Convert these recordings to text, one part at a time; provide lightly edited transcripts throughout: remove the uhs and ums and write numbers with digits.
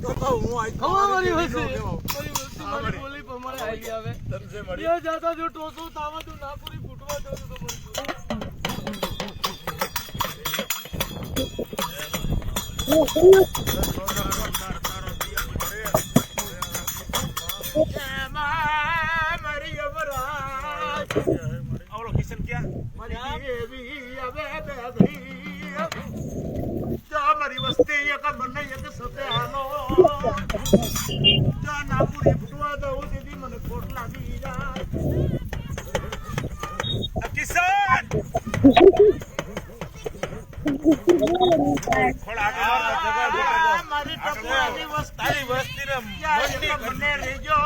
તો હું આઈ મારી વસ્તી મારી બોલી પ્રમાણે આવી આવે સમજે મળી એ જાતા જો ટોસો તાવા જો ના પૂરી ફૂટવા જો તો મરી આવલો કિશન ક્યાં મારી દેવી હવે બેધી જા મારી વસ્તી એક મને એક સત્યાનો જા નાપુરી ફૂટવા દઉં દીદી મને ખોટ લાગી જાય કિશન ખોડા આગળ મારી ટપુરાની વસ્તી વસ્તીને મને રેજો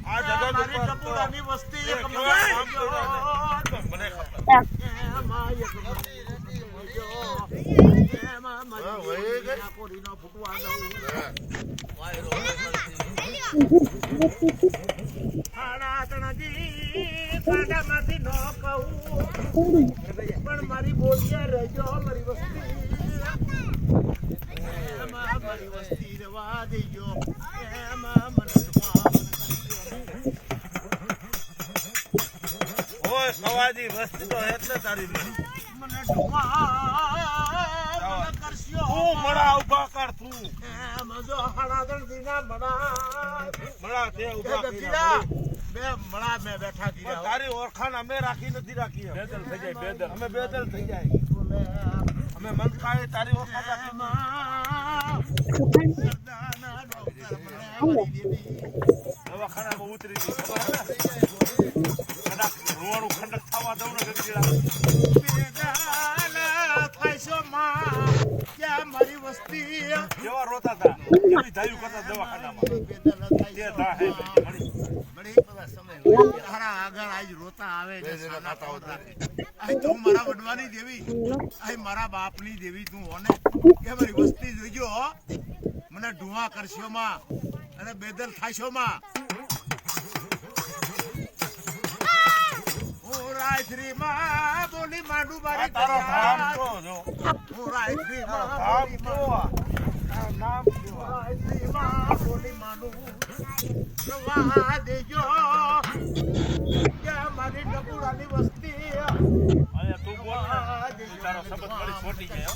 આ જગત મારી ટપુરાની વસ્તી એક મને ખબર એમાં એક એમાં મારી કોરીનો ફૂટવા દઉં ખાડા તણાજી ખાડામાંથી ન કહું પણ મારી બોલિયા રહેજો મારી વસ્તી એમાં મારી વસ્તી રવા દેજો એમાં મને ઓય સવાજી વસ્તી તો એટલે તારી મને ઢોવા કરશો તું મડા ઉભા કર તું એમ જો હણાદણ દીના મડા તે ઉભા કર્યા બે મડા મે બેઠા દીના તારી ઓળખાણ અમે રાખી નથી રાખી બેદલ થઈ જાય બેદલ અમે બેદલ થઈ જાય અમે મન કાય તારી ઓળખાણ રાખી સરદાના ડોક્ટર મને દવાખાનામાં ઉતરી ગઈ રોવાનું ખંડક થવા દઉં ને ગંજીડા થાયશો માં ક્યાં મારી વસ્તી જેવા રોતા હતા એવી ધાયું કરતા દવાખાનામાં તે ધા હે મળી બધા સમય હારા આગળ આજ રોતા આવે ને સાનાતા હોતા આ તું મારા વડવાની દેવી આ મારા બાપની દેવી તું હોને કે મારી વસ્તી જોઈજો મને ઢુવા કરશો માં અને બેદલ થાયશો માં રાયશ્રી માં બોલી માંડુ બારી તારો નામ તો જો હું રાયશ્રી માં નામ તો નામ તો રાયશ્રી માં બોલી માંડુ રવા દેજો કે મારી ટપુરાની વસ્તી અરે તું બોલ તારો શબ્દ મારી છોટી ગયો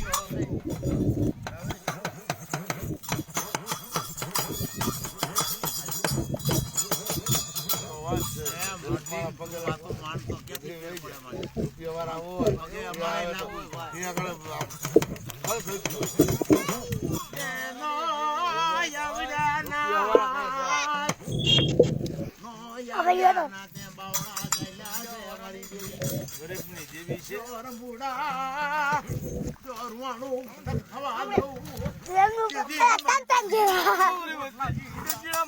ગરીબની દેવી છે બુડા દોરવાનું ખવા દઉં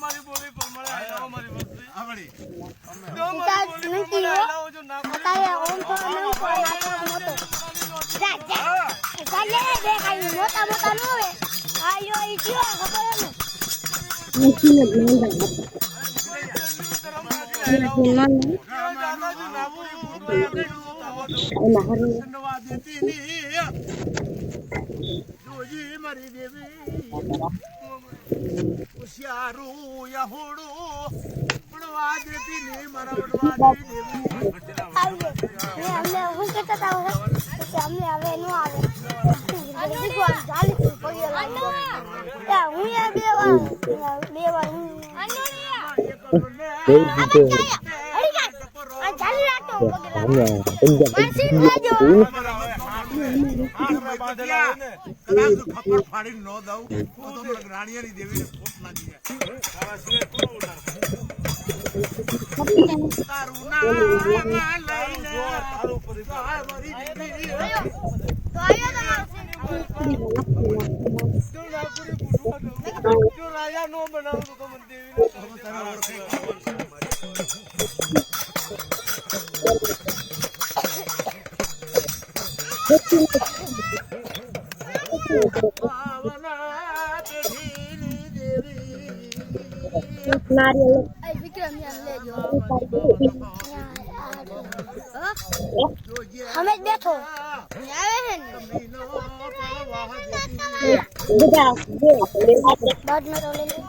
મારી બોલી પ્રમાણે આવો મારી વસ્તી આવડી જો મારી બોલી પ્રમાણે આવો જો ના કરે ઓમ તો નમ કો મોટો જા જા ચાલે દેખાય મોટા મોટા નો હોય આયો ઈ જો ખબર જોજી મારી દેવી હોશિયારું યહોડું પડવા દેતી ને મારા વડવાની દેવી અમને હું કહેતા હતા અમને હવે નો આવે હું ફાડી ન દઉં તો રાણીયાની દેવી ખોટ લાગી રાજા નો બનાવું તો મને દેવી हमें बैठो બાદ નો તો લઈ લે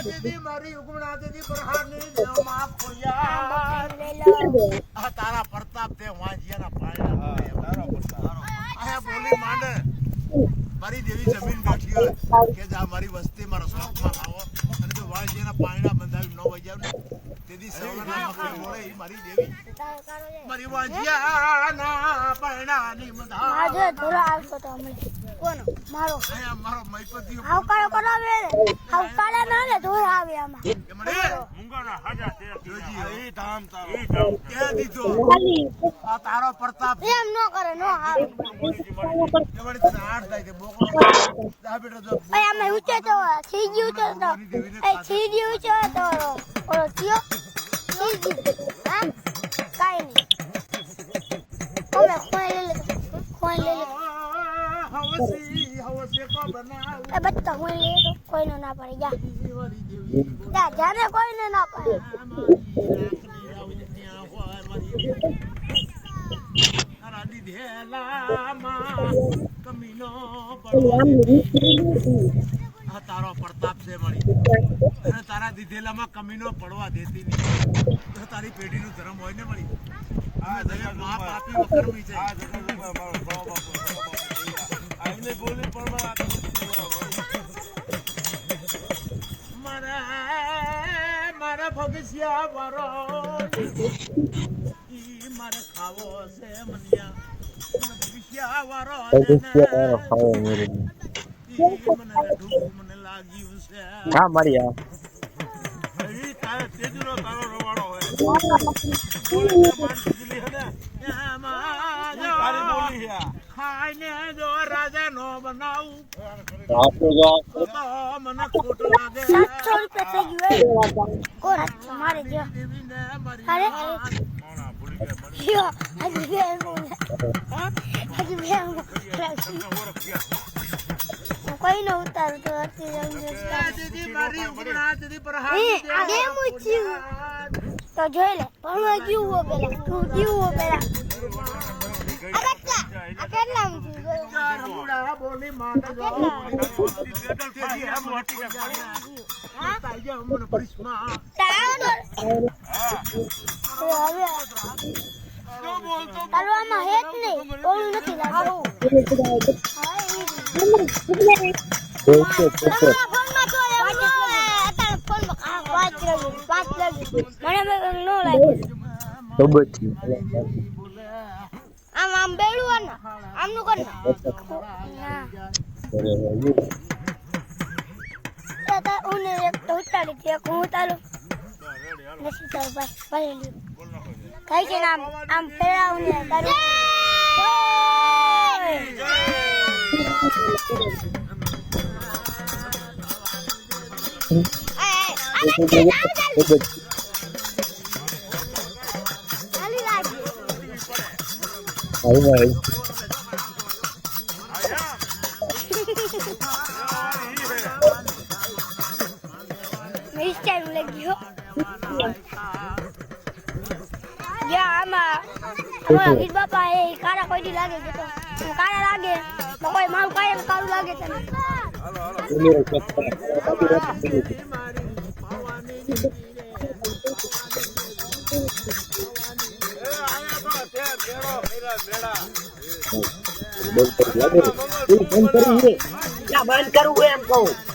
દીદી મારી ઉગમણા દીદી પ્રહારની દેવમાં ખોયા લઈ લો આ તારા પ્રતાપ તે વાંજિયાના પાળના તારો પ્રતાપ આ બોલી માંડે મારી દેવી જમીન બેઠી હોય કે જા મારી વસ્તી મારા શોખમાં લાવો અને જો વાંજિયાના પાળના બંધાવી ન વજાવ ને તેદી સવના મખે મોળે ઈ મારી દેવી મારી વાંજિયાના પાળનાની બંધા માજો થોડો આવતો તો હમણે કોનો મારો આ મારો મૈપતિ આવકારો કરાવે આવકારો ના લે ધોર આવે આમાં કે મને મુંગાના હાજા તે જોજી ઈ ધામ તારો કે દીધો આ તારો પ્રતાપ એમ નો કરે નો આવે એવડી તને આઠ થાય તે બોકડો દા બેટો જો એ અમે ઊંચે તો થઈ ગયું તો એ થઈ ગયું છે તો ઓલો કયો થઈ ગયું હા કાઈ નહીં અમે કોઈ લે હવસી કો બનાવ એ બચ્ચા હું લે તો કોઈનો ના પડે જા જાને કોઈને ના પડે તારો પ્રતાપ છે મળી અને તારા દીધેલામાં કમીનો પડવા દેતી નહીં તારી પેઢીનું ધર્મ હોય ને મળી આ જગત મહા પાપી વકરમી છે આઈને બોલી પડવા મારા ભગસિયા વારો ઈ મારે ખાવો છે મનિયા ભગસિયા વારો મને લાગ્યું છે હા મારી તેજરો તારો રવાડો હોય બોલી ખાઈને જો રાજા નો બનાવું તો મને ખોટ લાગે 700 રૂપિયા થઈ ગયું કોણ મારે જો અરે યો હજી બે કોઈ ન ઉતારું તો દીદી મારી ઉગમણા દીદી પર હાથ આગે મૂચ્યું તો જોઈ લે પણ કેવું હો પેલા તું કેવું હો પેલા આ કેટલા રમુડા બોલી માંડ જો તેજી હમ હટી કે હા તાજે અમને પરિશ્મા તારો હવે જો બોલતો તારવામાં હેત નહીં ઓલું નથી લાગતું ફોનમાં તો અત્યારે ફોનમાં વાત લાગી મને નો લાગી આમ બેડું ને આમનું કર ના ઉને એક તો ઉતારી કે હું ઉતારું નથી તો બસ ભરેલી કઈ કે આમ પેરાવું ને તારું મિસ્ટર લગ્યો યા આમાં અમારા ગીત બાપા એ કારા કોઈ દી લાગે તો કારા લાગે તો કોઈ મારું કાયમ કાળું લાગે તને બંધ કરવું એમ કહું